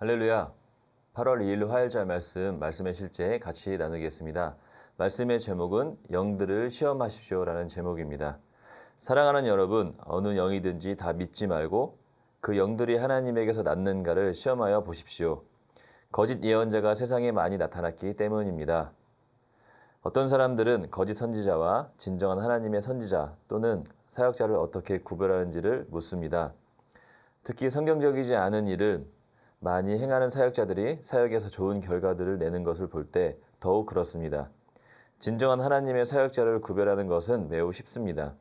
할렐루야. 8월 2일 화요일절 말씀의 실제 같이 나누겠습니다. 말씀의 제목은 영들을 시험하십시오라는 제목입니다. 사랑하는 여러분, 어느 영이든지 다 믿지 말고 그 영들이 하나님에게서 났는가를 시험하여 보십시오. 거짓 예언자가 세상에 많이 나타났기 때문입니다. 어떤 사람들은 거짓 선지자와 진정한 하나님의 선지자 또는 사역자를 어떻게 구별하는지를 묻습니다. 특히 성경적이지 않은 일을 많이 행하는 사역자들이 사역에서 좋은 결과들을 내는 것을 볼 때 더욱 그렇습니다. 진정한 하나님의 사역자를 구별하는 것은 매우 쉽습니다.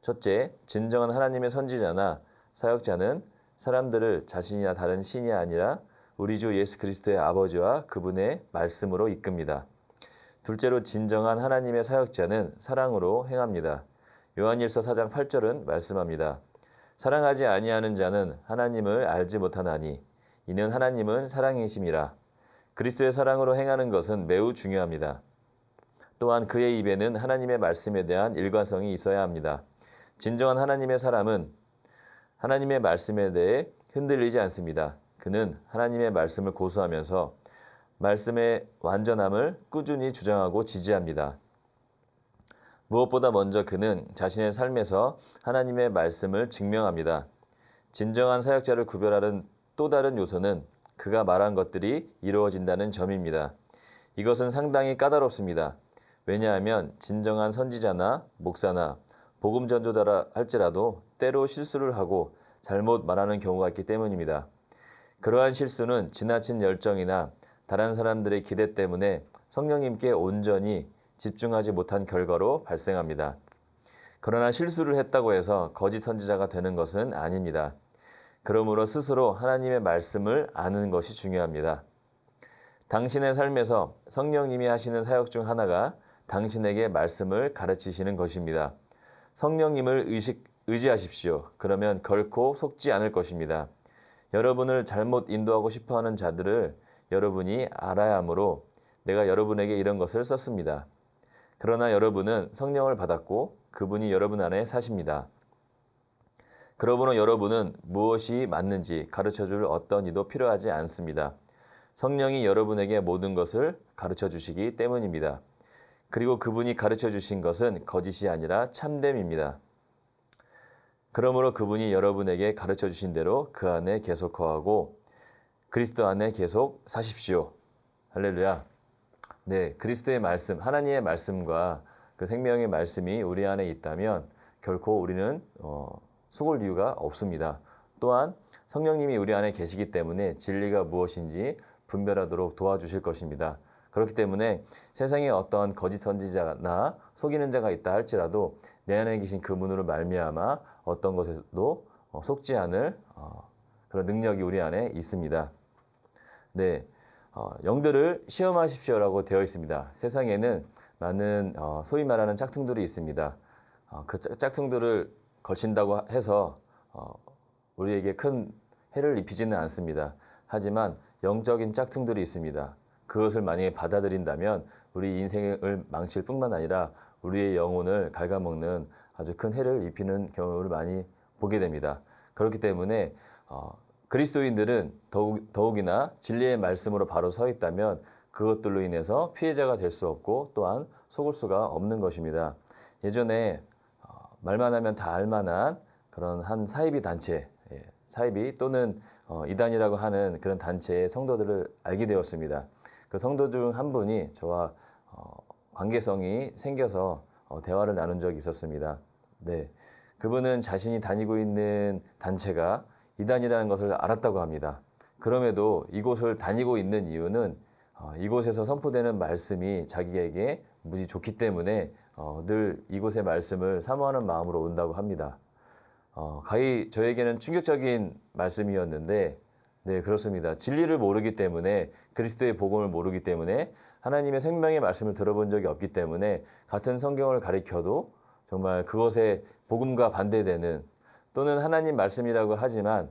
첫째, 진정한 하나님의 선지자나 사역자는 사람들을 자신이나 다른 신이 아니라 우리 주 예수 그리스도의 아버지와 그분의 말씀으로 이끕니다. 둘째로, 진정한 하나님의 사역자는 사랑으로 행합니다. 요한일서 4장 8절은 말씀합니다. 사랑하지 아니하는 자는 하나님을 알지 못하나니 이는 하나님은 사랑이심이라. 그리스도의 사랑으로 행하는 것은 매우 중요합니다. 또한 그의 입에는 하나님의 말씀에 대한 일관성이 있어야 합니다. 진정한 하나님의 사람은 하나님의 말씀에 대해 흔들리지 않습니다. 그는 하나님의 말씀을 고수하면서 말씀의 완전함을 꾸준히 주장하고 지지합니다. 무엇보다 먼저 그는 자신의 삶에서 하나님의 말씀을 증명합니다. 진정한 사역자를 구별하는 또 다른 요소는 그가 말한 것들이 이루어진다는 점입니다. 이것은 상당히 까다롭습니다. 왜냐하면 진정한 선지자나 목사나 복음 전도자라 할지라도 때로 실수를 하고 잘못 말하는 경우가 있기 때문입니다. 그러한 실수는 지나친 열정이나 다른 사람들의 기대 때문에 성령님께 온전히 집중하지 못한 결과로 발생합니다. 그러나 실수를 했다고 해서 거짓 선지자가 되는 것은 아닙니다. 그러므로 스스로 하나님의 말씀을 아는 것이 중요합니다. 당신의 삶에서 성령님이 하시는 사역 중 하나가 당신에게 말씀을 가르치시는 것입니다. 성령님을 의지하십시오. 그러면 결코 속지 않을 것입니다. 여러분을 잘못 인도하고 싶어하는 자들을 여러분이 알아야 하므로 내가 여러분에게 이런 것을 썼습니다. 그러나 여러분은 성령을 받았고 그분이 여러분 안에 사십니다. 그러므로 여러분은 무엇이 맞는지 가르쳐줄 어떤 이도 필요하지 않습니다. 성령이 여러분에게 모든 것을 가르쳐 주시기 때문입니다. 그리고 그분이 가르쳐 주신 것은 거짓이 아니라 참됨입니다. 그러므로 그분이 여러분에게 가르쳐 주신 대로 그 안에 계속 거하고 그리스도 안에 계속 사십시오. 할렐루야. 네, 그리스도의 말씀, 하나님의 말씀과 그 생명의 말씀이 우리 안에 있다면 결코 우리는 속을 이유가 없습니다. 또한 성령님이 우리 안에 계시기 때문에 진리가 무엇인지 분별하도록 도와주실 것입니다. 그렇기 때문에 세상에 어떤 거짓 선지자나 속이는 자가 있다 할지라도 내 안에 계신 그분으로 말미암아 어떤 것에도 속지 않을 그런 능력이 우리 안에 있습니다. 네, 영들을 시험하십시오라고 되어 있습니다. 세상에는 많은 소위 말하는 짝퉁들이 있습니다. 그 짝퉁들을 걸친다고 해서 우리에게 큰 해를 입히지는 않습니다. 하지만 영적인 짝퉁들이 있습니다. 그것을 만약에 받아들인다면 우리 인생을 망칠 뿐만 아니라 우리의 영혼을 갉아먹는 아주 큰 해를 입히는 경우를 많이 보게 됩니다. 그렇기 때문에 그리스도인들은 더욱이나 진리의 말씀으로 바로 서 있다면 그것들로 인해서 피해자가 될 수 없고 또한 속을 수가 없는 것입니다. 예전에 말만 하면 다 알만한 그런 한 사이비 단체, 사이비 또는 이단이라고 하는 그런 단체의 성도들을 알게 되었습니다. 그 성도 중 한 분이 저와 관계성이 생겨서 대화를 나눈 적이 있었습니다. 네, 그분은 자신이 다니고 있는 단체가 이단이라는 것을 알았다고 합니다. 그럼에도 이곳을 다니고 있는 이유는 이곳에서 선포되는 말씀이 자기에게 무지 좋기 때문에 늘 이곳의 말씀을 사모하는 마음으로 온다고 합니다. 가히 저에게는 충격적인 말씀이었는데, 네, 그렇습니다. 진리를 모르기 때문에, 그리스도의 복음을 모르기 때문에, 하나님의 생명의 말씀을 들어본 적이 없기 때문에 같은 성경을 가리켜도 정말 그것에 복음과 반대되는 또는 하나님 말씀이라고 하지만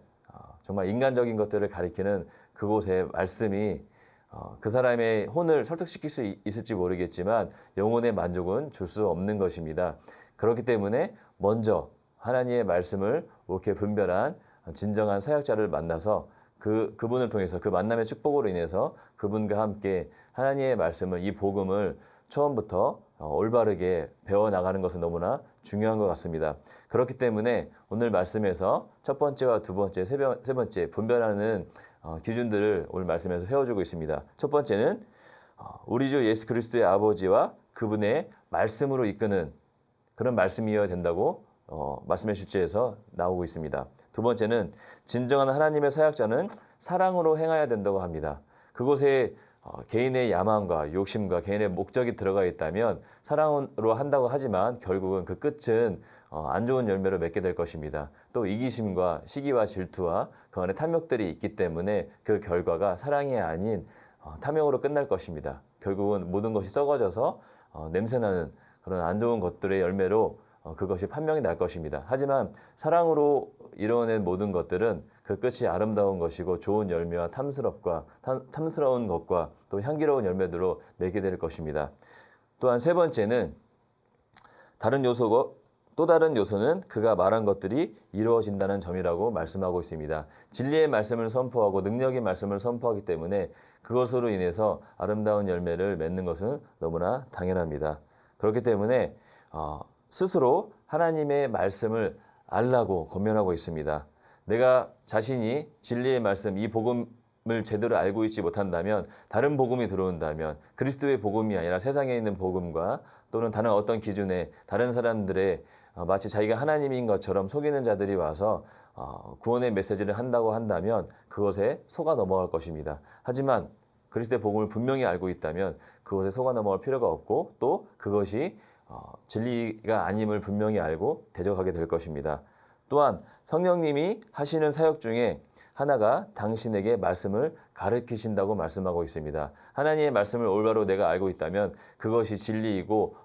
정말 인간적인 것들을 가리키는 그곳의 말씀이 그 사람의 혼을 설득시킬 수 있을지 모르겠지만 영혼의 만족은 줄 수 없는 것입니다. 그렇기 때문에 먼저 하나님의 말씀을 옳게 분별한 진정한 사역자를 만나서 그분을 통해서 그 만남의 축복으로 인해서 그분과 함께 하나님의 말씀을 이 복음을 처음부터 올바르게 배워나가는 것은 너무나 중요한 것 같습니다. 그렇기 때문에 오늘 말씀에서 첫 번째와 두 번째, 세 번째 분별하는 기준들을 오늘 말씀에서 세워주고 있습니다. 첫 번째는 우리 주 예수 그리스도의 아버지와 그분의 말씀으로 이끄는 그런 말씀이어야 된다고 말씀의 실제에서 나오고 있습니다. 두 번째는 진정한 하나님의 사역자는 사랑으로 행해야 된다고 합니다. 그곳에 개인의 야망과 욕심과 개인의 목적이 들어가 있다면 사랑으로 한다고 하지만 결국은 그 끝은 안 좋은 열매로 맺게 될 것입니다. 또 이기심과 시기와 질투와 그 안에 탐욕들이 있기 때문에 그 결과가 사랑이 아닌 탐욕으로 끝날 것입니다. 결국은 모든 것이 썩어져서 냄새나는 그런 안 좋은 것들의 열매로 그것이 판명이 날 것입니다. 하지만 사랑으로 이루어낸 모든 것들은 그 끝이 아름다운 것이고 좋은 열매와 탐스러운 것과 또 향기로운 열매들로 맺게 될 것입니다. 또한 세 번째는 또 다른 요소는 그가 말한 것들이 이루어진다는 점이라고 말씀하고 있습니다. 진리의 말씀을 선포하고 능력의 말씀을 선포하기 때문에 그것으로 인해서 아름다운 열매를 맺는 것은 너무나 당연합니다. 그렇기 때문에 스스로 하나님의 말씀을 알라고 권면하고 있습니다. 내가 자신이 진리의 말씀, 이 복음을 제대로 알고 있지 못한다면, 다른 복음이 들어온다면, 그리스도의 복음이 아니라 세상에 있는 복음과 또는 다른 어떤 기준의 다른 사람들의 마치 자기가 하나님인 것처럼 속이는 자들이 와서 구원의 메시지를 한다고 한다면 그것에 속아 넘어갈 것입니다. 하지만 그리스도의 복음을 분명히 알고 있다면 그것에 속아 넘어갈 필요가 없고 또 그것이 진리가 아님을 분명히 알고 대적하게 될 것입니다. 또한 성령님이 하시는 사역 중에 하나가 당신에게 말씀을 가르치신다고 말씀하고 있습니다. 하나님의 말씀을 올바로 내가 알고 있다면 그것이 진리이고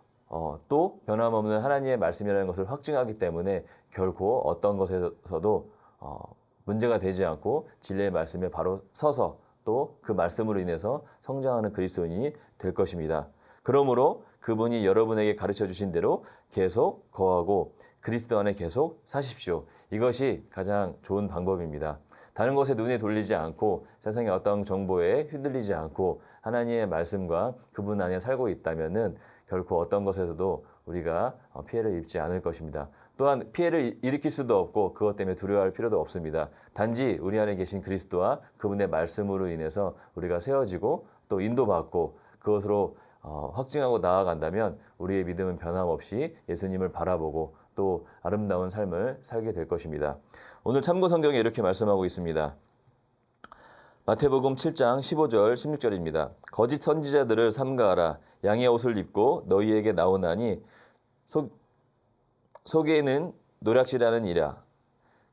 또 변함없는 하나님의 말씀이라는 것을 확증하기 때문에 결코 어떤 것에서도 문제가 되지 않고 진리의 말씀에 바로 서서 또 그 말씀으로 인해서 성장하는 그리스도인이 될 것입니다. 그러므로 그분이 여러분에게 가르쳐 주신 대로 계속 거하고 그리스도 안에 계속 사십시오. 이것이 가장 좋은 방법입니다. 다른 것에 눈에 돌리지 않고 세상의 어떤 정보에 휘둘리지 않고 하나님의 말씀과 그분 안에 살고 있다면은 결코 어떤 것에서도 우리가 피해를 입지 않을 것입니다. 또한 피해를 일으킬 수도 없고 그것 때문에 두려워할 필요도 없습니다. 단지 우리 안에 계신 그리스도와 그분의 말씀으로 인해서 우리가 세워지고 또 인도받고 그것으로 확증하고 나아간다면 우리의 믿음은 변함없이 예수님을 바라보고 또 아름다운 삶을 살게 될 것입니다. 오늘 참고 성경에 이렇게 말씀하고 있습니다. 마태복음 7장 15절 16절입니다. 거짓 선지자들을 삼가하라. 양의 옷을 입고 너희에게 나오나니 속에는 노략질하는 이라.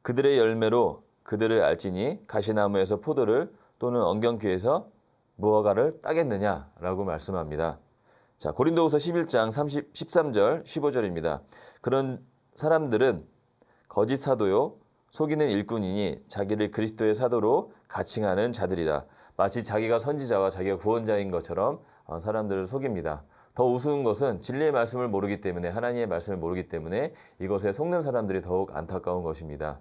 그들의 열매로 그들을 알지니 가시나무에서 포도를 또는 엉겅퀴에서 무화과를 따겠느냐라고 말씀합니다. 자, 고린도후서 11장 13절 15절입니다. 그런 사람들은 거짓 사도요 속이는 일꾼이니 자기를 그리스도의 사도로 가칭하는 자들이라. 마치 자기가 선지자와 자기가 구원자인 것처럼 사람들을 속입니다. 더 우스운 것은 진리의 말씀을 모르기 때문에 하나님의 말씀을 모르기 때문에 이것에 속는 사람들이 더욱 안타까운 것입니다.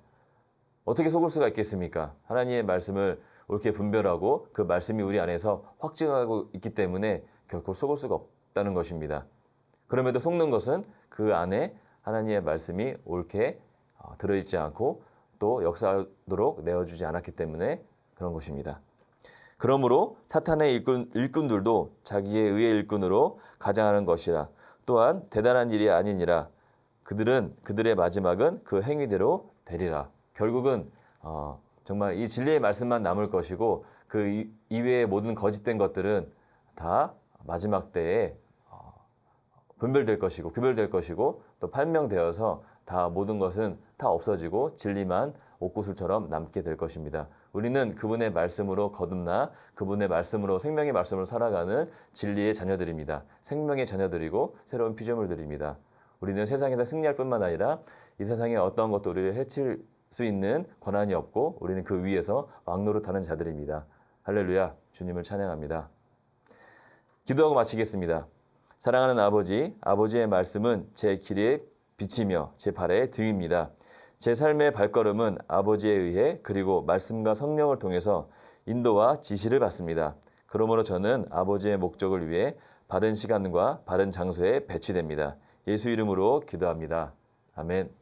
어떻게 속을 수가 있겠습니까? 하나님의 말씀을 옳게 분별하고 그 말씀이 우리 안에서 확증하고 있기 때문에 결코 속을 수가 없다는 것입니다. 그럼에도 속는 것은 그 안에 하나님의 말씀이 옳게 들어있지 않고 또 역사하도록 내어주지 않았기 때문에 그런 것입니다. 그러므로 사탄의 일꾼들도 자기의 의의 일꾼으로 가장하는 것이라. 또한 대단한 일이 아니니라. 그들의 마지막은 그 행위대로 되리라. 결국은 정말 이 진리의 말씀만 남을 것이고 그 이외의 모든 거짓된 것들은 다 마지막 때에 분별될 것이고 구별될 것이고 또 판명되어서 다 모든 것은 다 없어지고 진리만 옥구슬처럼 남게 될 것입니다. 우리는 그분의 말씀으로 거듭나 그분의 말씀으로 생명의 말씀으로 살아가는 진리의 자녀들입니다. 생명의 자녀들이고 새로운 피조물들입니다. 우리는 세상에서 승리할 뿐만 아니라 이 세상의 어떤 것도 우리를 해칠 수 있는 권한이 없고 우리는 그 위에서 왕노릇하는 자들입니다. 할렐루야, 주님을 찬양합니다. 기도하고 마치겠습니다. 사랑하는 아버지, 아버지의 말씀은 제 길에 빛이며 제 발의 등입니다. 제 삶의 발걸음은 아버지에 의해 그리고 말씀과 성령을 통해서 인도와 지시를 받습니다. 그러므로 저는 아버지의 목적을 위해 바른 시간과 바른 장소에 배치됩니다. 예수 이름으로 기도합니다. 아멘.